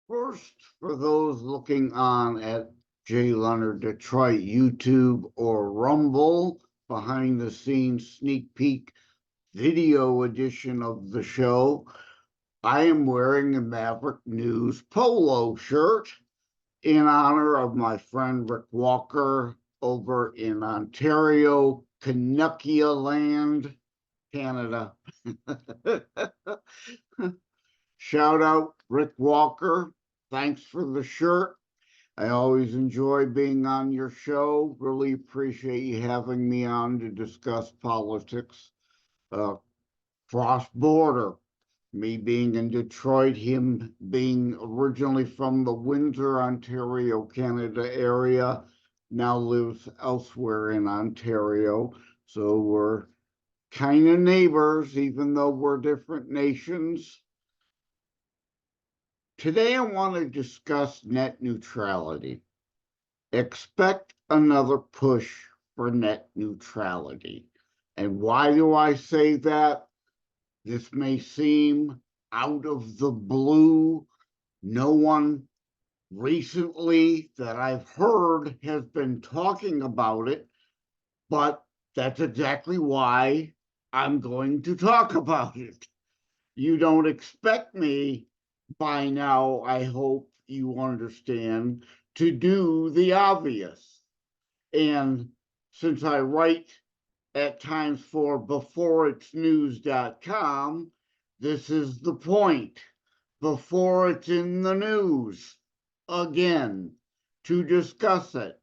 First, for those looking on at JLenardDetroit YouTube or Rumble, behind the scenes sneak peek video edition of the show, I am wearing a Maverick News polo shirt in honor of my friend Rick Walker over in Ontario, Canuckia land, Canada. Shout out Rick Walker. Thanks for the shirt. I always enjoy being on your show. Really appreciate you having me on to discuss politics cross-border. Me being in Detroit, him being originally from the Windsor, Ontario, Canada area, now lives elsewhere in Ontario. So we're kind of neighbors, even though we're different nations. Today, I want to discuss net neutrality. Expect another push for net neutrality. And why do I say that? This may seem out of the blue. No one recently that I've heard has been talking about it, but that's exactly why I'm going to talk about it. You don't expect me by now, I hope you understand, to do the obvious. And since I write at times for beforeitsnews.com, this is the point. Before it's in the news, again, to discuss it.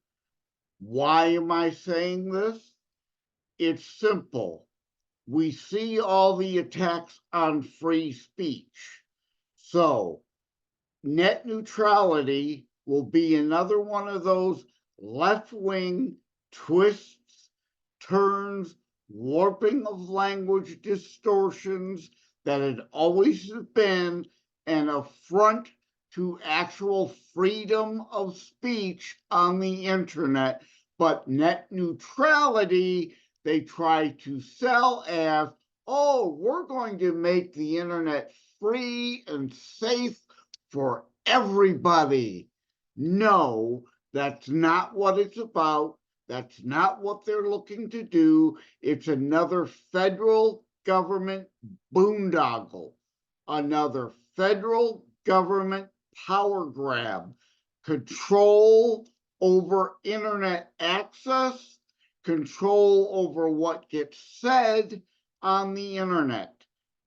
Why am I saying this? It's simple. We see all the attacks on free speech. So, net neutrality will be another one of those left-wing twists, turns, warping of language distortions that had always been an affront to actual freedom of speech on the internet. But net neutrality, they try to sell as, oh, we're going to make the internet free and safe for everybody. No, that's not what it's about. That's not what they're looking to do. It's another federal government boondoggle, another federal government power grab, control over internet access, control over what gets said on the internet.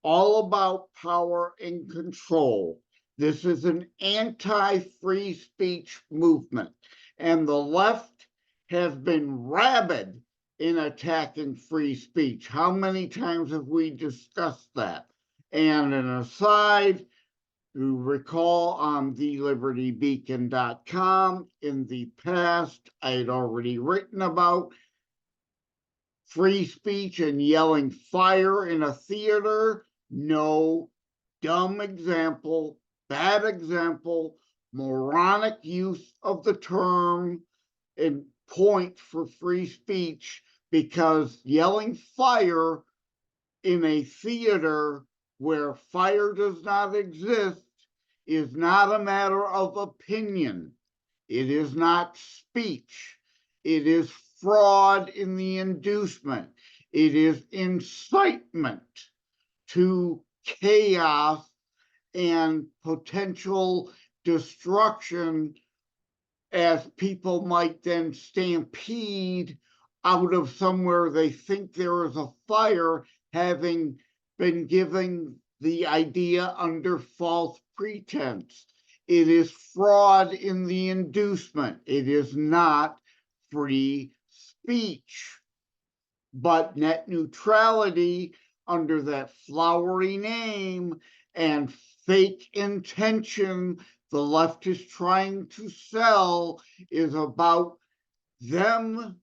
All about power and control. This is an anti-free speech movement, and the left has been rabid in attacking free speech. How many times have we discussed that? And an aside, you recall on thelibertybeacon.com, in the past, I had already written about free speech and yelling fire in a theater. No, dumb example, bad example, moronic use of the term and point for free speech, because yelling fire in a theater where fire does not exist is not a matter of opinion. It is not speech. It is fraud in the inducement. It is incitement to chaos and potential destruction, as people might then stampede out of somewhere they think there is a fire, having been given the idea under false pretense. It is fraud in the inducement. It is not free speech. But net neutrality, under that flowery name and fake intention the left is trying to sell, is about them,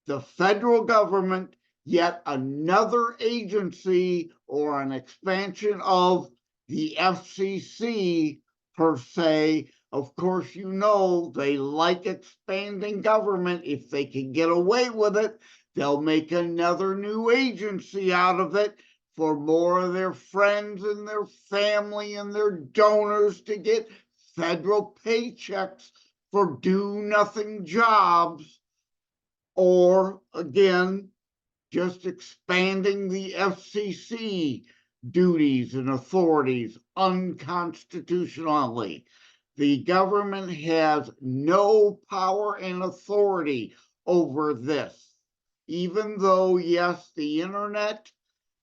the federal government, yet another agency or an expansion of the FCC per se. Of course, you know they like expanding government. If they can get away with it, they'll make another new agency out of it for more of their friends and their family and their donors to get federal paychecks for do-nothing jobs, or again, just expanding the FCC duties and authorities unconstitutionally. The government has no power and authority over this, even though, yes, the internet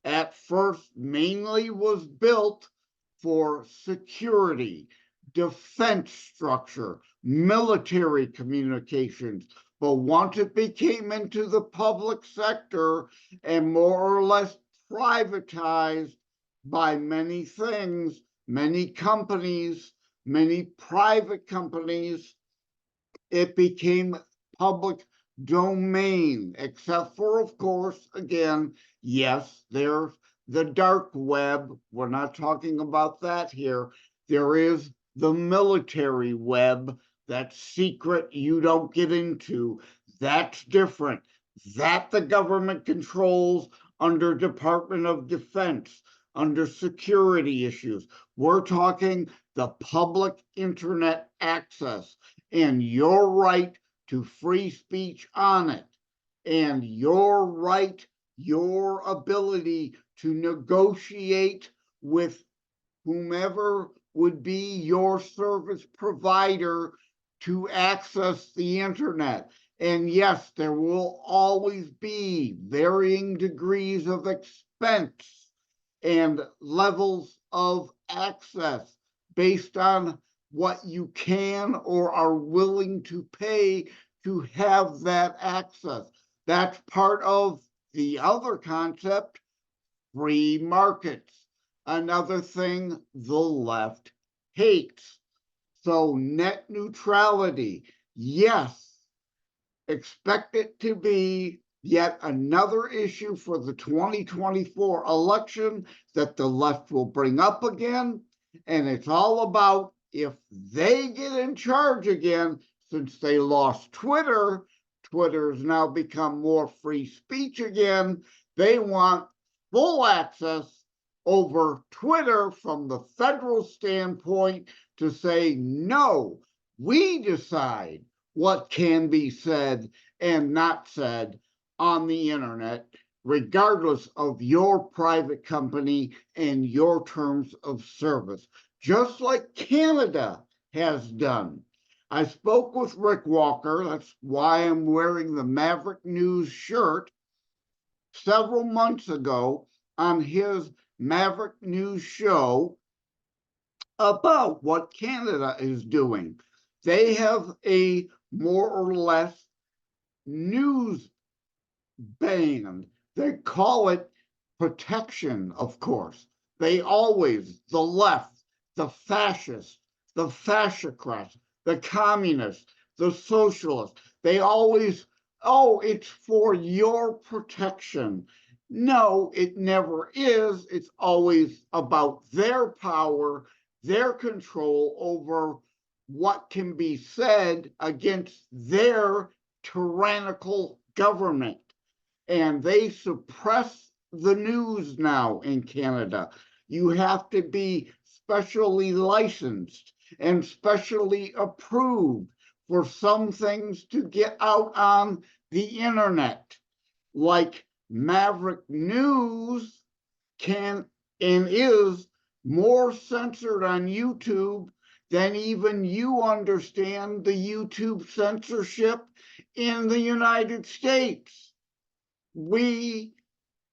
at first mainly was built for security, defense structure, military communications. But once it became into the public sector and more or less privatized by many things, many companies, many private companies, it became public domain, except for, of course, again, yes, there's the dark web. We're not talking about that here. There is the military web. That's secret, you don't get into. That's different. That the government controls under Department of Defense, under security issues. We're talking the public internet access and your right to free speech on it, and your right, your ability to negotiate with whomever would be your service provider to access the internet. And yes, there will always be varying degrees of expense and levels of access based on what you can or are willing to pay to have that access. That's part of the other concept, free markets. Another thing the left hates. So net neutrality, yes, expect it to be yet another issue for the 2024 election that the left will bring up again. And it's all about, if they get in charge again, since they lost Twitter, Twitter has now become more free speech again. They want full access over Twitter from the federal standpoint to say, no, we decide what can be said and not said on the internet, regardless of your private company and your terms of service, just like Canada has done. I spoke with Rick Walker, that's why I'm wearing the Maverick News shirt, several months ago on his Maverick News show about what Canada is doing. They have a more or less news ban. They call it protection, of course. They always, the left, the fascists, the fascocrats, the communists, the socialists, they always, oh, it's for your protection. No, it never is. It's always about their power, their control over what can be said against their tyrannical government. And they suppress the news now in Canada. You have to be specially licensed and specially approved for some things to get out on the internet, like Maverick News can and is more censored on YouTube than even you understand the YouTube censorship in the United States. We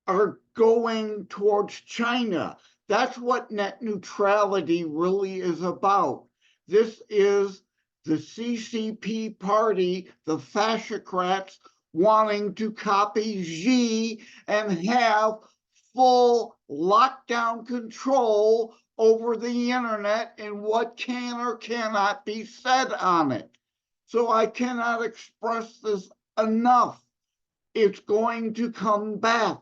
are going towards China. That's what net neutrality really is about. This is the CCP party, the fascocrats, wanting to copy Xi and have full lockdown control over the internet and what can or cannot be said on it. So I cannot express this enough. It's going to come back.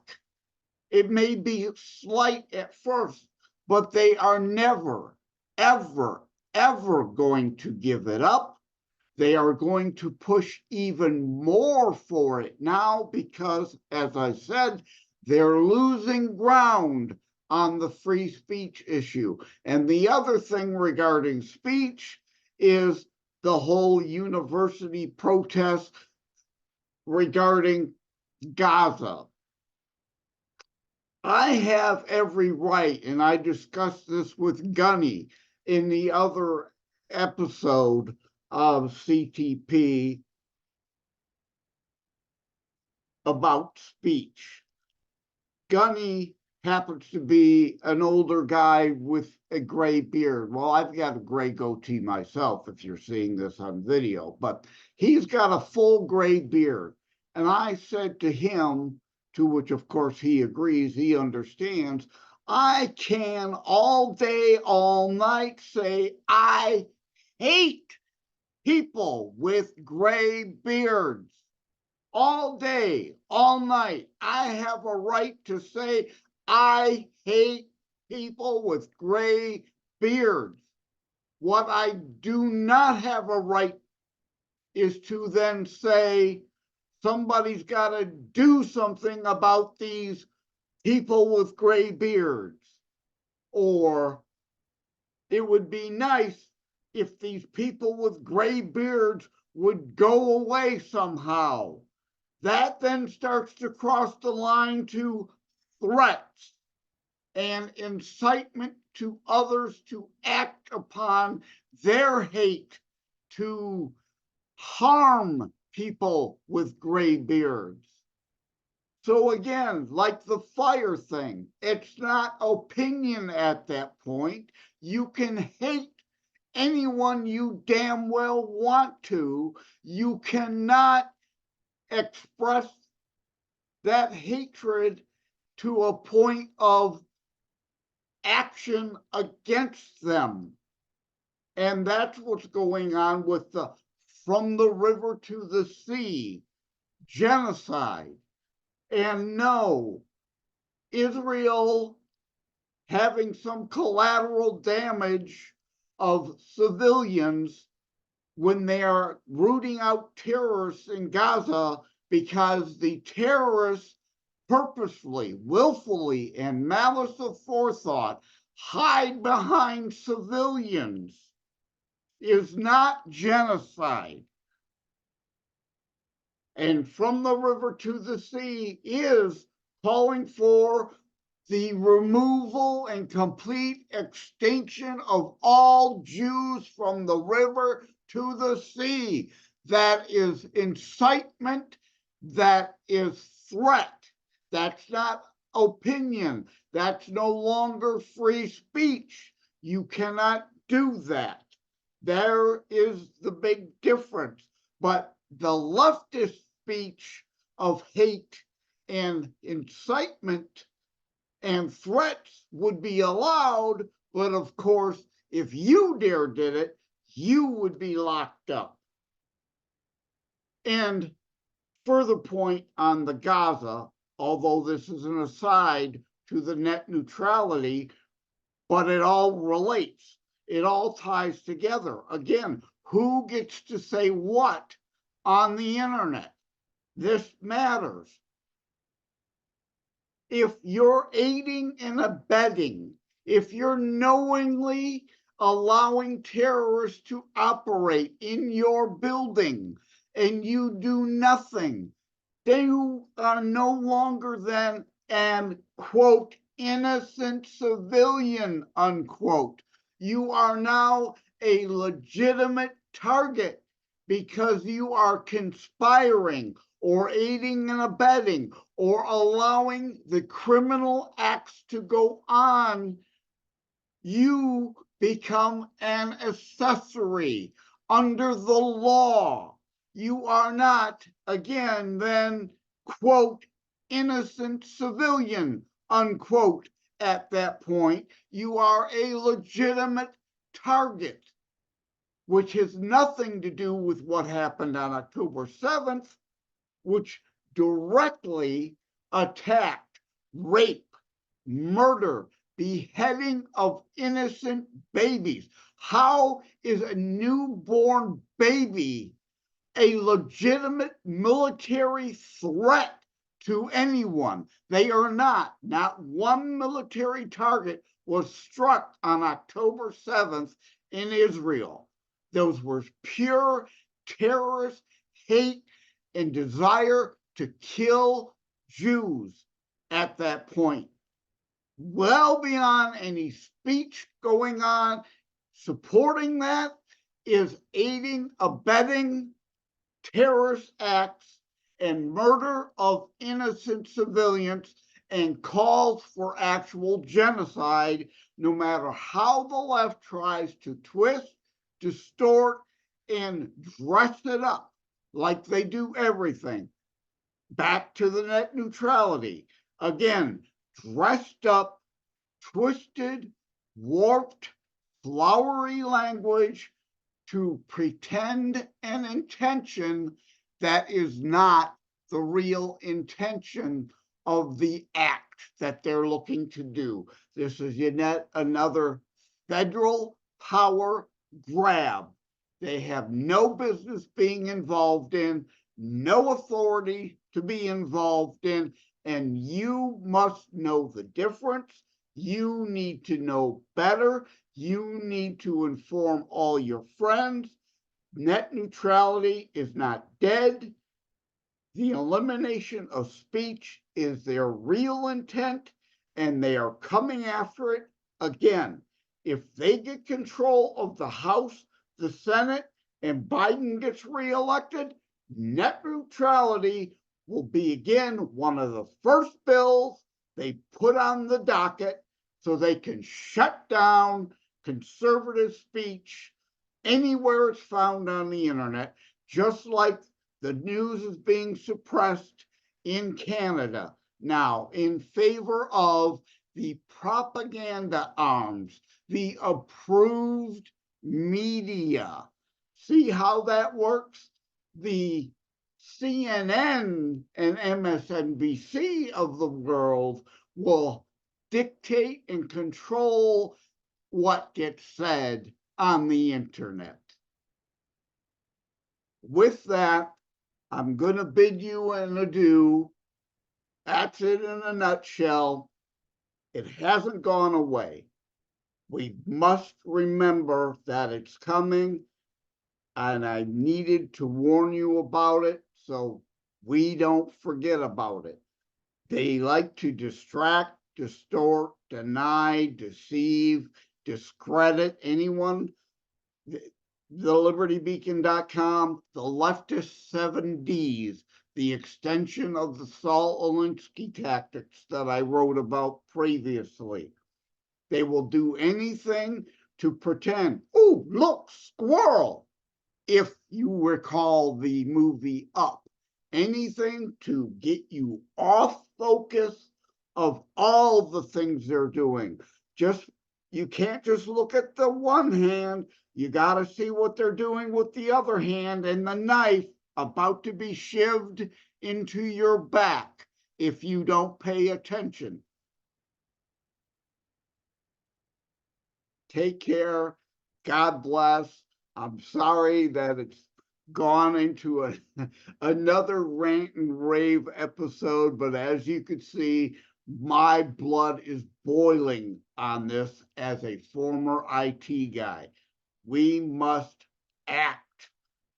It may be slight at first, but they are never, ever, ever going to give it up. They are going to push even more for it now because, as I said, they're losing ground on the free speech issue. And the other thing regarding speech is the whole university protest regarding Gaza. I have every right, and I discussed this with Gunny in the other episode of CTP about speech. Gunny happens to be an older guy with a gray beard. Well, I've got a gray goatee myself, if you're seeing this on video, but he's got a full gray beard. And I said to him, to which of course he agrees, he understands, I can all day, all night say, I hate people with gray beards. All day, all night, I have a right to say, I hate people with gray beards. What I do not have a right is to then say, somebody's got to do something about these people with gray beards. Or it would be nice if these people with gray beards would go away somehow. That then starts to cross the line to threats and incitement to others to act upon their hate, to harm people with gray beards. So again, like the fire thing, it's not opinion at that point. You can hate anyone you damn well want to. You cannot express that hatred to a point of action against them. And that's what's going on with the from the river to the sea genocide. And no, Israel having some collateral damage of civilians when they are rooting out terrorists in Gaza, because the terrorists purposefully, willfully, and malice of forethought hide behind civilians is not genocide. And from the river to the sea is calling for the removal and complete extinction of all Jews from the river to the sea. That is incitement, that is threat. That's not opinion. That's no longer free speech. You cannot do that. There is the big difference. But the leftist speech of hate and incitement and threats would be allowed, but of course, if you did it, you would be locked up. And further point on the Gaza, although this is an aside to the net neutrality, but it all relates. It all ties together. Again, who gets to say what on the internet? This matters. If you're aiding and abetting, if you're knowingly allowing terrorists to operate in your building and you do nothing, you are no longer then an, quote, innocent civilian, unquote. You are now a legitimate target because you are conspiring or aiding and abetting or allowing the criminal acts to go on. You become an accessory under the law. You are not, again, then, quote, innocent civilian, unquote, at that point. You are a legitimate target, which has nothing to do with what happened on October 7th, which directly attacked rape, murder, beheading of innocent babies. How is a newborn baby a legitimate military threat to anyone? They are not. Not one military target was struck on October 7th in Israel. Those were pure terrorist hate and desire to kill Jews at that point. Well beyond any speech going on, supporting that is aiding, abetting terrorist acts and murder of innocent civilians and calls for actual genocide, no matter how the left tries to twist, distort, and dress it up like they do everything. Back to the net neutrality. Again, dressed up, twisted, warped, flowery language to pretend an intention that is not the real intention of the act that they're looking to do. This is yet another federal power grab. They have no business being involved in, no authority to be involved in, and you must know the difference. You need to know better. You need to inform all your friends. Net neutrality is not dead. The elimination of speech is their real intent, and they are coming after it again. If they get control of the House, the Senate, and Biden gets reelected, net neutrality will be again one of the first bills they put on the docket so they can shut down conservative speech anywhere it's found on the internet, just like the news is being suppressed in Canada now in favor of the propaganda arms, the approved media. See how that works? The CNN and MSNBC of the world will dictate and control what gets said on the internet. With that, I'm going to bid you an adieu. That's it in a nutshell. It hasn't gone away. We must remember that it's coming, and I needed to warn you about it so we don't forget about it. They like to distract, distort, deny, deceive, discredit anyone. TheLibertyBeacon.com, the leftist 7Ds, the extension of the Saul Alinsky tactics that I wrote about previously. They will do anything to pretend, oh, look, squirrel, if you recall the movie Up. Anything to get you off focus of all the things they're doing. You can't just look at the one hand. You got to see what they're doing with the other hand and the knife about to be shoved into your back if you don't pay attention. Take care. God bless. I'm sorry that it's gone into another rant and rave episode, but as you can see, my blood is boiling on this as a former IT guy. We must act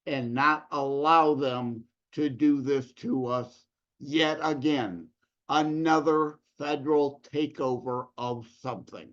and not allow them to do this to us yet again. Another federal takeover of something.